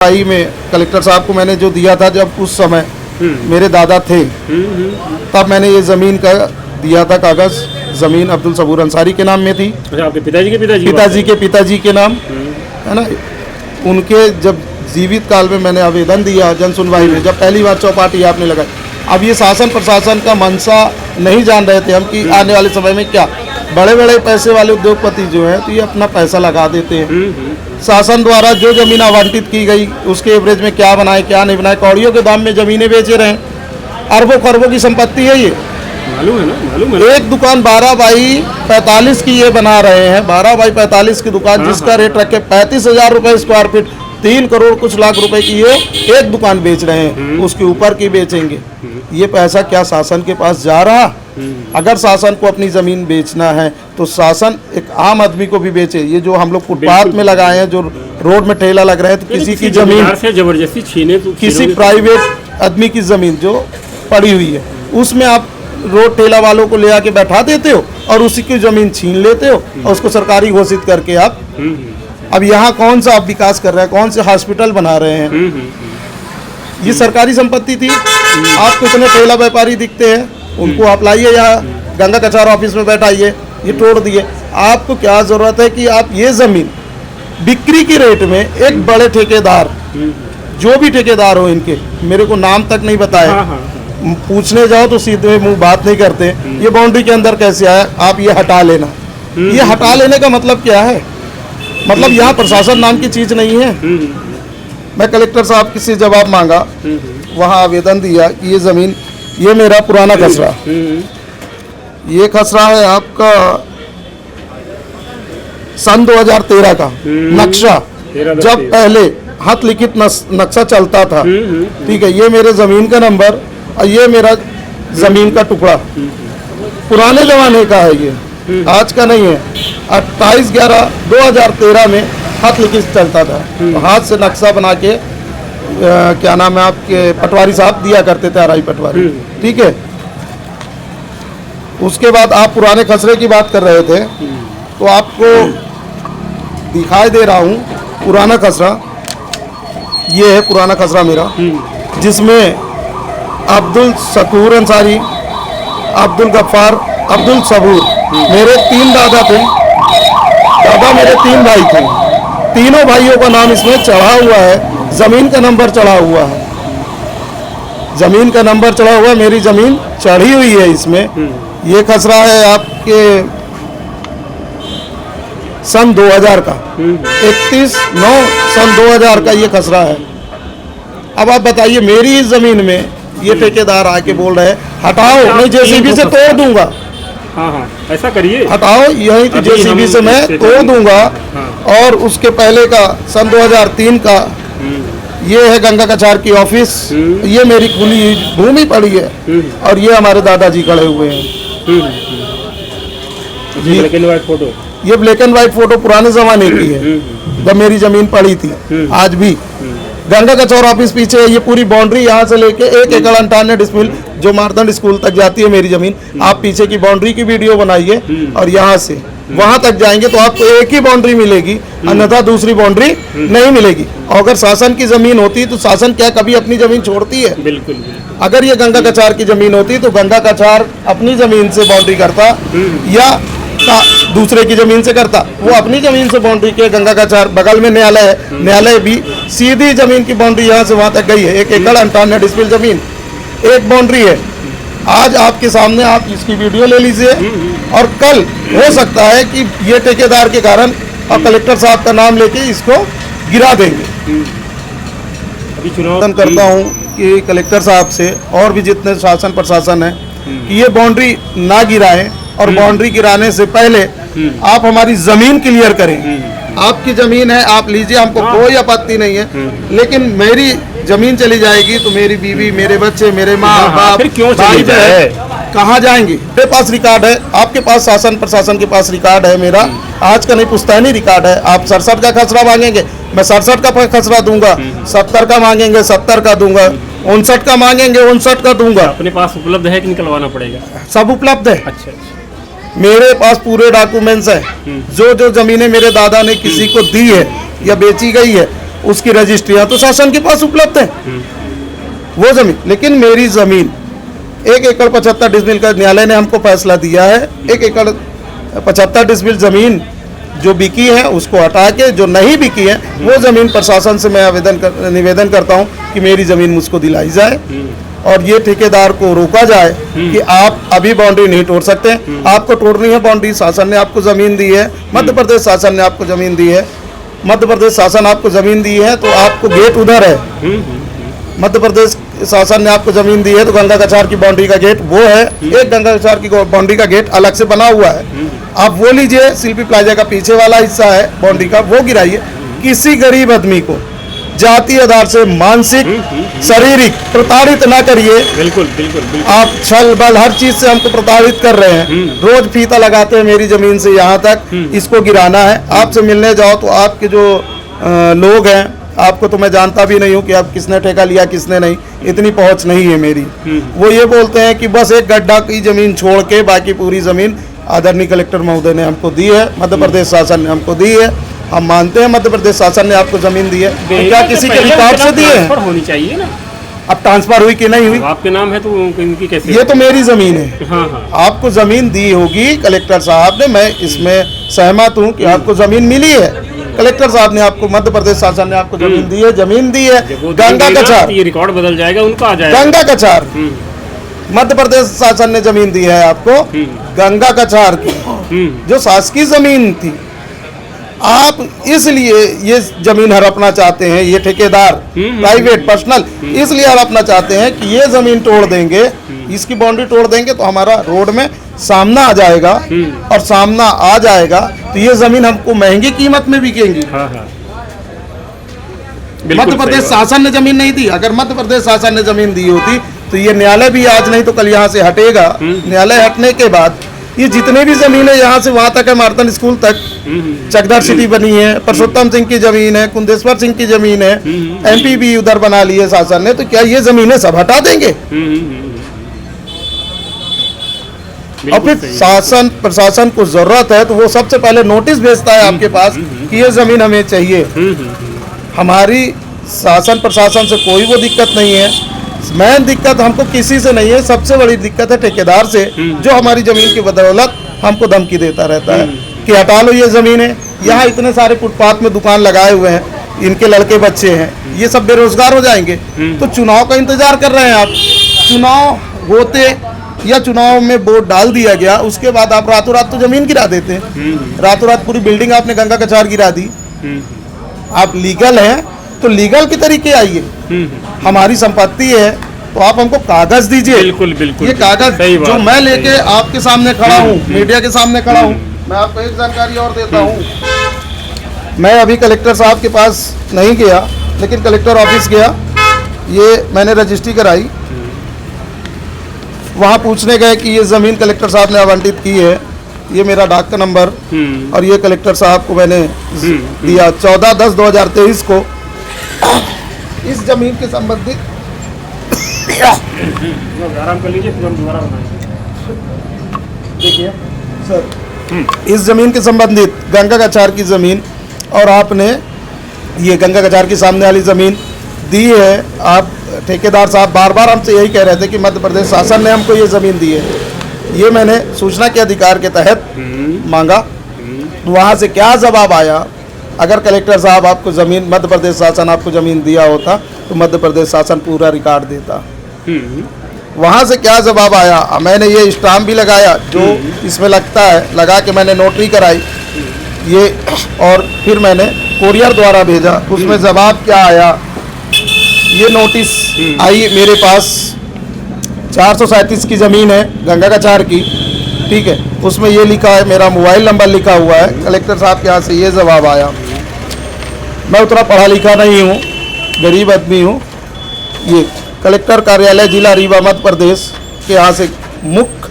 आई में कलेक्टर साहब को मैंने जो दिया था, जब उस समय मेरे दादा थे तब मैंने ये ज़मीन का दिया था कागज़। ज़मीन अब्दुल सबूर अंसारी के नाम में थी। अच्छा, आपके पिताजी के पिताजी के नाम है ना। उनके जब जीवित काल में मैंने आवेदन दिया जन सुनवाई में, जब पहली बार चौपाटी आपने लगाई। अब ये शासन प्रशासन का मंशा नहीं जान रहे थे हम कि आने वाले समय में क्या बड़े बड़े पैसे वाले उद्योगपति जो हैं तो ये अपना पैसा लगा देते हैं। शासन द्वारा जो ज़मीन आवंटित की गई उसके एवरेज में क्या बनाए क्या नहीं बनाए, कौड़ियों के दाम में ज़मीनें बेचे रहे हैं। अरबों खरबों की संपत्ति है ये, मालूम है ना, मालूम है। एक दुकान 12x45 की ये बना रहे हैं, 12x45 की दुकान जिसका रेट रखे 35,000 रुपये स्क्वायर फीट, 3 करोड़ कुछ लाख रुपए की ये एक दुकान बेच रहे हैं। उसके ऊपर की बेचेंगे। ये पैसा क्या शासन के पास जा रहा? अगर शासन को अपनी ज़मीन बेचना है तो शासन एक आम आदमी को भी बेचे। ये जो हम लोग फुटपाथ में लगाए हैं, जो रोड में ठेला लग रहे हैं, तो किसी की ज़मीन से जबरदस्ती छीने तो किसी प्राइवेट आदमी की ज़मीन जो पड़ी हुई है उसमें आप रोड ठेला वालों को ले आके बैठा देते हो और उसी की ज़मीन छीन लेते हो और उसको सरकारी घोषित करके आप अब यहाँ कौन सा आप विकास कर रहे हैं, कौन से हॉस्पिटल बना रहे हैं? ये सरकारी संपत्ति थी। आपको इतने ठेला व्यापारी दिखते हैं, उनको आप लाइए यहाँ गंगा कचहरा ऑफिस में बैठाइए, ये तोड़ दिए। आपको क्या ज़रूरत है कि आप ये ज़मीन बिक्री की रेट में एक बड़े ठेकेदार, जो भी ठेकेदार हो, इनके मेरे को नाम तक नहीं बताया, पूछने जाओ तो सीधे मुंह बात नहीं करते। ये बाउंड्री के अंदर कैसे आया, आप ये हटा लेना। ये हटा लेने का मतलब क्या है? मतलब यहाँ प्रशासन नाम की चीज़ नहीं है। मैं कलेक्टर साहब से जवाब मांगा, वहाँ आवेदन दिया कि ये ज़मीन, ये मेरा पुराना खसरा, ये खसरा है आपका सन 2013 का नक्शा, जब पहले हाथ लिखित नक्शा चलता था। ठीक है, ये मेरे ज़मीन का नंबर और ये मेरा ज़मीन का टुकड़ा, पुराने ज़माने का है, ये आज का नहीं है। 28/11/2013 में हाथ लिखित चलता था, तो हाथ से नक्शा बना के क्या नाम है आपके पटवारी साहब दिया करते थे, आरआई पटवारी। ठीक है, उसके बाद आप पुराने खसरे की बात कर रहे थे, तो आपको दिखाई दे रहा हूँ पुराना खसरा। ये है पुराना खसरा मेरा, जिसमें अब्दुल सकूर अंसारी, अब्दुल गफ्फार, अब्दुल सबूर मेरे 3 दादा थे। दादा मेरे 3 भाई थे, तीनों भाइयों का नाम इसमें चढ़ा हुआ है, ज़मीन का नंबर चढ़ा हुआ है, ज़मीन का नंबर चढ़ा हुआ है, मेरी ज़मीन चढ़ी हुई है इसमें। ये खसरा है आपके सन 2000 का, 31/9 सन 2000 का ये खसरा है। अब आप बताइए, मेरी इस ज़मीन में ये ठेकेदार आके बोल रहे हैं हटाओ, मैं जेसीबी से तोड़ दूंगा। हाँ, ऐसा करिए, हटाओ, यही तो जेसीबी से मैं तोड़ दूंगा। और उसके पहले का सन 2003 का ये है गंगा कचहरा की ऑफिस, ये मेरी खुली भूमि पड़ी है और ये हमारे दादाजी खड़े हुए हैं। ब्लैक एंड व्हाइट फोटो, ये ब्लैक एंड व्हाइट फोटो पुराने जमाने की है, जब मेरी जमीन पड़ी थी। आज भी गंगा कचहरा ऑफिस पीछे है। ये पूरी बाउंड्री यहाँ से लेके 1 एकड़ 58 डिसमिल जो मारदंड स्कूल तक जाती है मेरी जमीन। आप पीछे की बाउंड्री की वीडियो बनाइए और यहाँ से वहां तक जाएंगे तो आपको एक ही बाउंड्री मिलेगी, अन्यथा दूसरी बाउंड्री नहीं मिलेगी। और अगर शासन की जमीन होती तो शासन क्या कभी अपनी जमीन छोड़ती है? बिल्कुल। अगर ये गंगा कचहरा की जमीन होती तो गंगा कचहरा अपनी जमीन से बाउंड्री करता या दूसरे की जमीन से करता। वो अपनी जमीन से बाउंड्री के, गंगा कचहरा बगल में न्यायालय है, न्यायालय भी सीधी जमीन की बाउंड्री यहाँ से वहां तक गई है। 1 एकड़ 58 डिसमिल जमीन, एक बाउंड्री है। आज आपके सामने आप इसकी वीडियो ले लीजिए और कल हो सकता है कि ये ठेकेदार के कारण और कलेक्टर साहब का नाम लेके इसको गिरा देंगे। अभी चुनाव करता हूँ कि कलेक्टर साहब से और भी जितने शासन प्रशासन है कि ये बाउंड्री ना गिराएं और बाउंड्री गिराने से पहले आप हमारी जमीन क्लियर करें। आपकी जमीन है, आप लीजिए, हमको कोई आपत्ति नहीं है, लेकिन मेरी जमीन चली जाएगी तो मेरी बीवी, मेरे बच्चे, मेरे माँ बाप, क्यों चली जाए, कहाँ जाएंगे? मेरे पास रिकॉर्ड है, आपके पास शासन प्रशासन के पास रिकॉर्ड है, मेरा आज का नहीं पुश्तैनी रिकॉर्ड है। आप 67 का खसरा मांगेंगे, मैं 67 का खसरा दूंगा, 70 का मांगेंगे 70 का दूंगा, 59 का मांगेंगे 59 का दूंगा। अपने पास उपलब्ध है कि निकलवाना पड़ेगा? सब उपलब्ध है। अच्छा, मेरे पास पूरे डॉक्यूमेंट्स हैं। जो जो जमीनें मेरे दादा ने किसी को दी है या बेची गई है उसकी रजिस्ट्रियां तो शासन के पास उपलब्ध है वो जमीन। लेकिन मेरी जमीन 1 एकड़ 75 डिसमिल का न्यायालय ने हमको फैसला दिया है, 1 एकड़ 75 डिसमिल जमीन जो बिकी है उसको हटा के जो नहीं बिकी है वो जमीन प्रशासन से मैं निवेदन करता हूं कि मेरी जमीन मुझको दिलाई जाए और ये ठेकेदार को रोका जाए कि आप अभी बाउंड्री नहीं तोड़ सकते। आपको तोड़नी है बाउंड्री, शासन ने आपको जमीन दी है, मध्य प्रदेश शासन ने आपको जमीन दी है, मध्य प्रदेश शासन आपको जमीन दी है तो आपको गेट उधर है। मध्य प्रदेश शासन ने आपको जमीन दी है तो गंगा कछार की बाउंड्री का गेट वो है, एक गंगा कछार की बाउंड्री का गेट अलग से बना हुआ है। आप वो लीजिए, शिल्पी प्लाजा का पीछे वाला हिस्सा है बाउंड्री का, वो गिराइए। किसी गरीब आदमी को जाति आधार से मानसिक शारीरिक प्रताड़ित ना करिए। बिल्कुल बिल्कुल बिल्कुल। आप छल बल हर चीज से हमको प्रताड़ित कर रहे हैं। रोज फीता लगाते हैं मेरी जमीन से यहाँ तक, इसको गिराना है। आपसे मिलने जाओ तो आपके जो लोग हैं, आपको तो मैं जानता भी नहीं हूँ कि आप किसने ठेका लिया किसने नहीं, इतनी पहुंच नहीं है मेरी। वो ये बोलते हैं कि बस एक गड्ढा की जमीन छोड़ के बाकी पूरी जमीन आदरणीय कलेक्टर महोदय ने हमको दी है, मध्य प्रदेश शासन ने हमको दी है। हम मानते हैं मध्य प्रदेश शासन ने आपको जमीन दी है, तो क्या किसी के रिकॉर्ड से दिए हैं? होनी चाहिए ना। अब ट्रांसफर हुई कि नहीं हुई? आपके नाम है तो इनकी कैसे? ये तो मेरी जमीन है। हाँ। आपको जमीन दी होगी कलेक्टर साहब ने, मैं इसमें सहमत हूँ कि आपको जमीन मिली है। कलेक्टर साहब ने आपको, मध्य प्रदेश शासन ने आपको जमीन दी है, जमीन दी है। गंगा कछार, ये रिकॉर्ड बदल जाएगा, उनका आ जाएगा। गंगा कछार मध्य प्रदेश शासन ने जमीन दी है आपको, गंगा कछार की जो शासकीय जमीन थी। आप इसलिए ये जमीन हड़पना चाहते हैं, ये ठेकेदार प्राइवेट पर्सनल इसलिए हड़पना चाहते हैं कि ये जमीन तोड़ देंगे, इसकी बाउंड्री तोड़ देंगे तो हमारा रोड में सामना आ जाएगा, और सामना आ जाएगा तो ये जमीन हमको महंगी कीमत में बिकेंगी। मध्य प्रदेश शासन ने जमीन नहीं दी। अगर मध्य प्रदेश शासन ने जमीन दी होती तो ये न्यायालय भी आज नहीं तो कल यहाँ से हटेगा। न्यायालय हटने के बाद ये जितने भी जमीन है यहाँ से वहां तक है, मार्तन स्कूल तक, चकदर सिटी बनी है, परसोत्तम सिंह की जमीन है, कुंदेश्वर सिंह की जमीन है, एमपी भी उधर बना ली है शासन ने, तो क्या ये जमीनें सब हटा देंगे? और फिर शासन प्रशासन को जरूरत है तो वो सबसे पहले नोटिस भेजता है आपके पास कि ये जमीन हमें चाहिए। हमारी शासन प्रशासन से कोई वो दिक्कत नहीं है। मेन दिक्कत हमको किसी से नहीं है, सबसे बड़ी दिक्कत है ठेकेदार से, जो हमारी जमीन की बदौलत हमको धमकी देता रहता है कि हटा लो ये जमीन है। यहाँ इतने सारे फुटपाथ में दुकान लगाए हुए हैं, इनके लड़के बच्चे हैं, ये सब बेरोजगार हो जाएंगे। तो चुनाव का इंतजार कर रहे हैं आप। चुनाव होते या चुनाव में वोट डाल दिया गया, उसके बाद आप रातों रात तो जमीन गिरा देते हैं। रातों रात पूरी बिल्डिंग आपने गंगा कछार गिरा दी। आप लीगल हैं तो लीगल के तरीके आइए। हमारी संपत्ति है तो आप हमको कागज दीजिए। बिल्कुल बिल्कुल। ये कागज जो मैं लेके आपके सामने खड़ा हूँ, मीडिया के सामने खड़ा हूँ, मैं आपको एक जानकारी और देता हूँ। मैं अभी कलेक्टर साहब के पास नहीं गया, लेकिन कलेक्टर ऑफिस गया, ये मैंने रजिस्ट्री कराई। वहाँ पूछने गए कि ये ज़मीन कलेक्टर साहब ने आवंटित की है, ये मेरा डाक का नंबर, और ये कलेक्टर साहब को मैंने दिया 14/10/2023 को। इस जमीन के संबंधित आराम कर लीजिए, फिर हम दोबारा बनाएंगे। देखिए सर, इस जमीन के संबंधित गंगा कछार की जमीन, और आपने ये गंगा कछार की सामने वाली जमीन दी है। आप ठेकेदार साहब बार बार हमसे यही कह रहे थे कि मध्य प्रदेश शासन ने हमको ये जमीन दी है। ये मैंने सूचना के अधिकार के तहत मांगा, वहाँ से क्या जवाब आया? अगर कलेक्टर साहब आपको ज़मीन, मध्य प्रदेश शासन आपको ज़मीन दिया होता तो मध्य प्रदेश शासन पूरा रिकॉर्ड देता। वहाँ से क्या जवाब आया? मैंने ये स्टाम्प भी लगाया जो इसमें लगता है, लगा के मैंने नोटरी कराई ये, और फिर मैंने कोरियर द्वारा भेजा। उसमें जवाब क्या आया? ये नोटिस आई मेरे पास, 437 की ज़मीन है गंगा कछार की, ठीक है। उसमें ये लिखा है, मेरा मोबाइल नंबर लिखा हुआ है। कलेक्टर साहब के यहाँ से ये जवाब आया। मैं उतना पढ़ा लिखा नहीं हूँ, गरीब आदमी हूँ। ये कलेक्टर कार्यालय जिला रीवा मध्य प्रदेश के यहाँ से मुख्य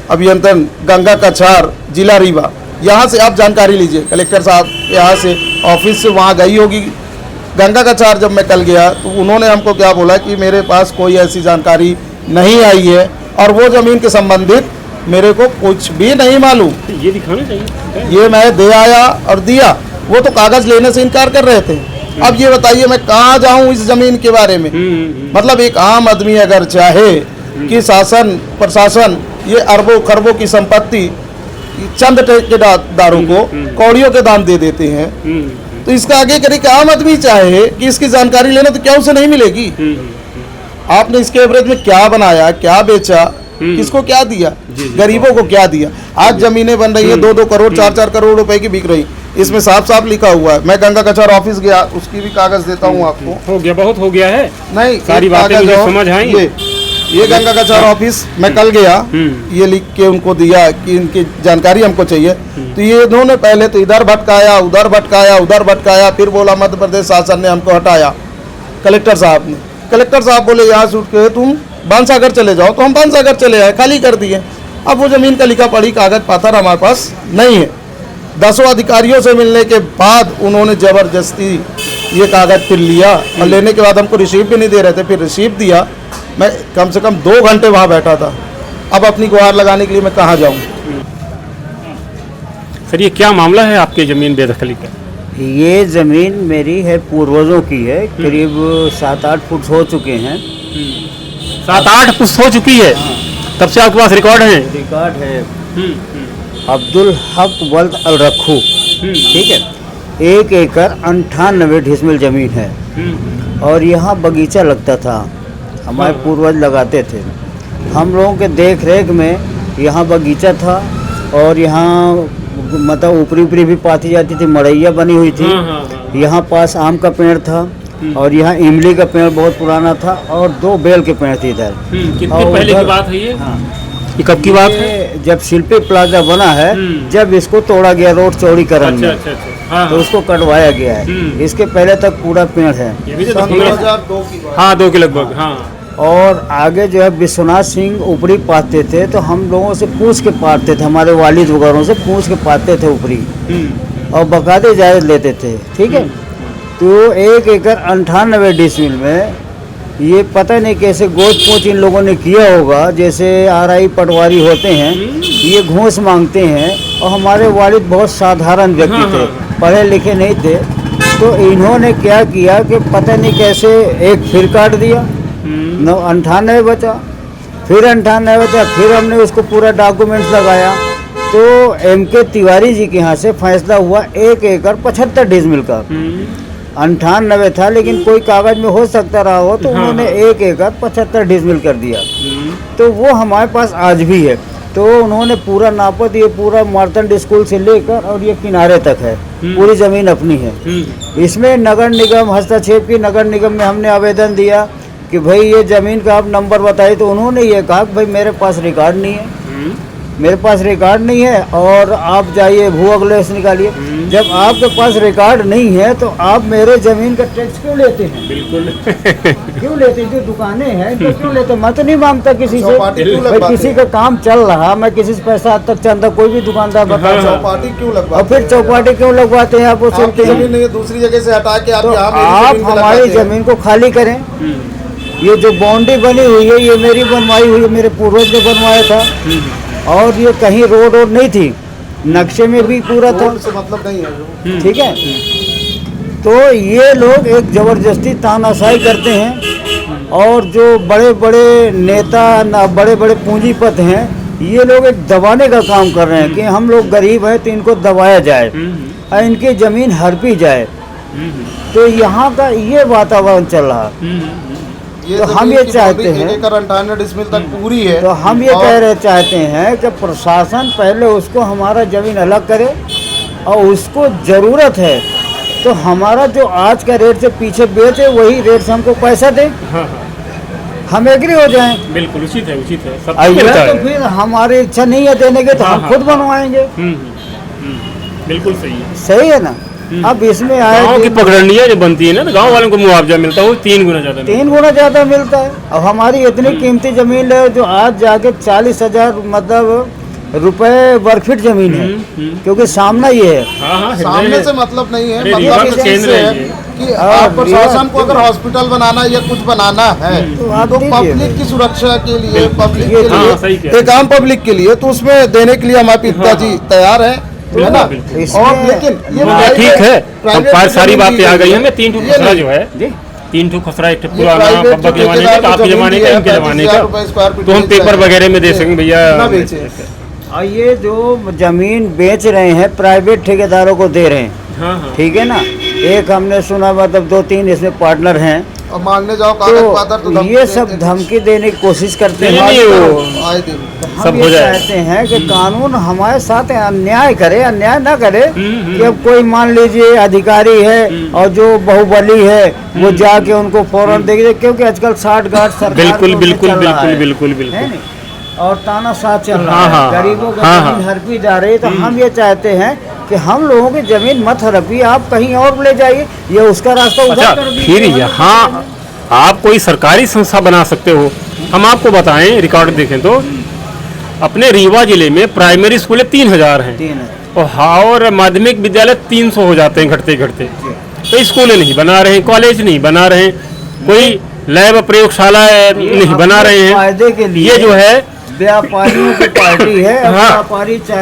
अभियंत्रण गंगा कछार जिला रीवा, यहाँ से आप जानकारी लीजिए। कलेक्टर साहब यहाँ से ऑफिस से वहाँ गई होगी गंगा कछार। जब मैं कल गया तो उन्होंने हमको क्या बोला कि मेरे पास कोई ऐसी जानकारी नहीं आई है, और वो ज़मीन के संबंधित मेरे को कुछ भी नहीं मालूम। ये दिखाना चाहिए। ये मैं दे आया और दिया, वो तो कागज़ लेने से इनकार कर रहे थे। अब ये बताइए मैं कहाँ जाऊं इस जमीन के बारे में। मतलब एक आम आदमी अगर चाहे कि शासन प्रशासन ये अरबों खरबों की संपत्ति चंद ठेकेदारों को कौड़ियों के दाम दे देते हैं, तो इसका आगे करे कि आम आदमी चाहे कि इसकी जानकारी लेना तो क्या उसे नहीं मिलेगी। आपने इसके एवरेज में क्या बनाया, क्या बेचा, किसको क्या दिया, गरीबों को क्या दिया। आज जमीनें बन रही हैं 2-2 करोड़ 4-4 करोड़ रुपए की बिक रही, इसमें साफ साफ लिखा हुआ है। मैं गंगा कचहरी ऑफिस गया, उसकी भी कागज देता हूँ आपको। हो गया, बहुत हो गया है, नहीं सारी बातें मुझे समझ आई। ये गंगा कचहरी ऑफिस मैं कल गया, ये लिख के उनको दिया कि इनकी जानकारी हमको चाहिए। तो ये इन्होंने पहले तो इधर भटकाया, उधर भटकाया, उधर भटकाया, फिर बोला मध्य प्रदेश शासन ने हमको हटाया, कलेक्टर साहब ने। कलेक्टर साहब बोले यहाँ से उठ के तुम बांसागर चले जाओ, तो हम बांसागर चले आए, खाली कर दिए। अब वो जमीन का लिखा पढ़ी कागज पत्थर हमारे पास नहीं है। 10 अधिकारियों से मिलने के बाद उन्होंने जबरदस्ती ये कागज फिर लिया और लेने के बाद हमको रिसीव भी नहीं दे रहे थे, फिर रिसीव दिया। मैं कम से कम 2 घंटे वहाँ बैठा था। अब अपनी गुहार लगाने के लिए मैं कहाँ जाऊँ। सर ये क्या मामला है आपके ज़मीन बेदखली का? ये ज़मीन मेरी है, पूर्वजों की है, करीब 7-8 फुट हो चुके हैं। 7-8 पुश्त हो चुकी है, तब से आपके पास रिकॉर्ड है? रिकॉर्ड है। अब्दुल हक वल्द अल रखू, ठीक है। 1 एकड़ 98 डिसमिल ज़मीन है और यहाँ बगीचा लगता था, हमारे पूर्वज लगाते थे। हम लोगों के देख रेख में यहाँ बगीचा था और यहाँ मतलब ऊपरी भी पाती जाती थी, मड़ैया बनी हुई थी। यहाँ पास आम का पेड़ था और यहाँ इमली का पेड़ बहुत पुराना था और 2 बेल के पेड़ थे इधर। कितने पहले की बात है ये? ये कब की बात है? जब शिल्पी प्लाजा बना है, जब इसको तोड़ा गया रोड चौड़ीकरण में, तो उसको कटवाया गया है। इसके पहले तक पूरा पेड़ है। सन 2002 की बात। हाँ, 2 के लगभग। हाँ, और आगे जो है विश्वनाथ सिंह ऊपरी पाते थे, तो हम लोगों से पूछ के पाते थे, हमारे वालिद वगैरह से पूछ के पाते थे ऊपरी, और बकायदे इजाज़त लेते थे, ठीक है। तो 1 एकड़ 98 डिसमिल में ये पता नहीं कैसे गोद पोच इन लोगों ने किया होगा, जैसे आरआई पटवारी होते हैं, ये घूस मांगते हैं। और हमारे वालिद बहुत साधारण व्यक्ति थे, पढ़े लिखे नहीं थे। तो इन्होंने क्या किया कि पता नहीं कैसे एक फिर काट दिया, 98 बचा, फिर 98 बचा, फिर हमने उसको पूरा डॉक्यूमेंट्स लगाया। तो MK तिवारी जी के यहाँ से फैसला हुआ 1 एकड़ 75 डिसमिल का। 98 था लेकिन कोई कागज में हो सकता रहा हो, तो उन्होंने 1 एकड़ 75 डिसमिल कर दिया। तो वो हमारे पास आज भी है। तो उन्होंने पूरा नापा, ये पूरा मार्तंड स्कूल से लेकर और ये किनारे तक है, पूरी ज़मीन अपनी है। इसमें नगर निगम हस्तक्षेप की, नगर निगम में हमने आवेदन दिया कि भाई ये ज़मीन का आप नंबर बताइए, तो उन्होंने ये कहा कि भाई मेरे पास रिकॉर्ड नहीं है, मेरे पास रिकॉर्ड नहीं है और आप जाइए भू अभिलेख निकालिए। जब आपके पास रिकॉर्ड नहीं है तो आप मेरे ज़मीन का टैक्स क्यों लेते हैं? बिल्कुल। क्यों लेते हैं? जो दुकानें हैं तो क्यों लेते हैं? मैं तो नहीं मांगता किसी से, चौपाटी क्यों भाई लगवाते किसी का काम चल रहा, मैं किसी से पैसा आज तक चंदा कोई भी दुकानदार बता, चौपाटी क्यों और लगवाते फिर चौपाटी क्यों लगवाते हैं? आप वो सुनते हैं। जमीन दूसरी जगह से हटा के आप तो यहाँ मेरी आप जमीन पे हमारी लगाते हैं। ज़मीन को खाली करें। ये जो बाउंड्री बनी हुई है ये मेरी बनवाई हुई है, मेरे पूर्वज ने बनवाया था। और ये कहीं रोड नहीं थी, नक्शे में भी पूरा था, रोड से मतलब नहीं है। ठीक है। तो ये लोग एक ज़बरदस्ती तानाशाही करते हैं और जो बड़े बड़े नेता, बड़े बड़े पूंजीपति हैं, ये लोग एक दबाने का काम कर रहे हैं कि हम लोग गरीब हैं तो इनको दबाया जाए और इनकी ज़मीन हड़पी जाए। तो यहाँ का ये वातावरण चल रहा है। तो हम ये चाहते हैं, 1 एकड़ 98 डिसमिल तक पूरी है, तो हम ये कह रहे चाहते हैं कि प्रशासन पहले उसको हमारा ज़मीन अलग करे और उसको ज़रूरत है तो हमारा जो आज का रेट से पीछे बेचे वही रेट से हमको पैसा दे। हम एग्री हो जाएं। बिल्कुल उचित है, उचित है, सब अगर मिलता तो है। फिर हमारी इच्छा नहीं है देने के तो हम खुद बनवाएंगे। बिल्कुल सही है। सही है ना। अब इसमें आए गाँव की पगडंडियाँ जो बनती है ना, तो गाँव वालों को मुआवजा मिलता है वो 3 गुना ज़्यादा। 3 गुना ज़्यादा मिलता है। अब हमारी इतनी कीमती ज़मीन है जो आज जाके 40,000 मतलब रुपए वर्ग फीट ज़मीन है, क्योंकि सामना ये है। हाँ, सामने से मतलब नहीं है, अरे मतलब रीवा का इस केंद्र से है है ये। कि आप प्रशासन को अगर हॉस्पिटल बनाना या कुछ बनाना है तो आप तो दीजिए। पब्लिक की सुरक्षा के लिए, पब्लिक के ये लिए, हाँ, सही कह रहे हैं। एक आम पब्लिक के लिए, तो उसमें देने के लिए हमारे पिताजी तैयार हैं। है ना। बिल्कुल। और इसमें- लेकिन ये हाँ, private- ठीक है, private अब सारी जमीन बातें दी आ गई है। हैं। मैं 3 ठो ये खसरा नहीं। जो है जी 3 ठो खसरा, एक ठो ये पुराना private बब्बा के जो जमाने ठेकेदार का, को आपके जमीन जमाने दी का, है, इनके जमाने 35,000 का, रुपए स्क्वायर फीट तो हम बेच रहे पेपर हैं। वगैरह में दे सकेंगे भैया। ना बेचे। और ये जो जमीन बेच रहे हैं प्राइवेट ठेकेदारों को दे रहे हैं, हाँ हाँ ठीक है ना। एक हमने सुना, मतलब 2-3 इसमें पार्टनर हैं, और मांगने जाओ कागज पातर तो तो धमकी ये देते सब हैं। धमकी देने की कोशिश करते नहीं, हैं। नहीं, वो आए दिन हम सब ये हो जाए। चाहते हैं कि कानून हमारे साथ अन्याय करे, अन्याय ना करे कि अब कोई मान लीजिए अधिकारी है और जो बाहुबली है वो जाके उनको फौरन देखे, क्योंकि आजकल 60 गार्ड सरकार बिल्कुल को उनसे बिल्कुल चल रहा बिल्कुल है। बिल्कुल है बिल्कुल नहीं? और तानाशाह चल रहा हाँ, है, हाँ, गरीबों का हाँ, जमीन हाँ। हड़पी जा रही है। तो हम ये चाहते हैं कि हम लोगों की जमीन मत हड़पिए, आप कहीं और ले जाइए, ये उसका रास्ता उधर अच्छा, कर दीजिए। फिर यहाँ आप कोई सरकारी संस्था बना सकते हो। हम आपको बताएं, रिकॉर्ड देखें तो अपने रीवा जिले में प्राइमरी स्कूल 3000 हैं 3 और माध्यमिक विद्यालय 300 हो जाते हैं घटते घटते। तो स्कूलें नहीं बना रहे हैं, कॉलेज नहीं बना रहे हैं, कोई लैब प्रयोगशाला नहीं बना रहे हैं। फायदे के लिए ये जो है व्यापारियों की पार्टी है। अब हाँ। व्यापारी चाहे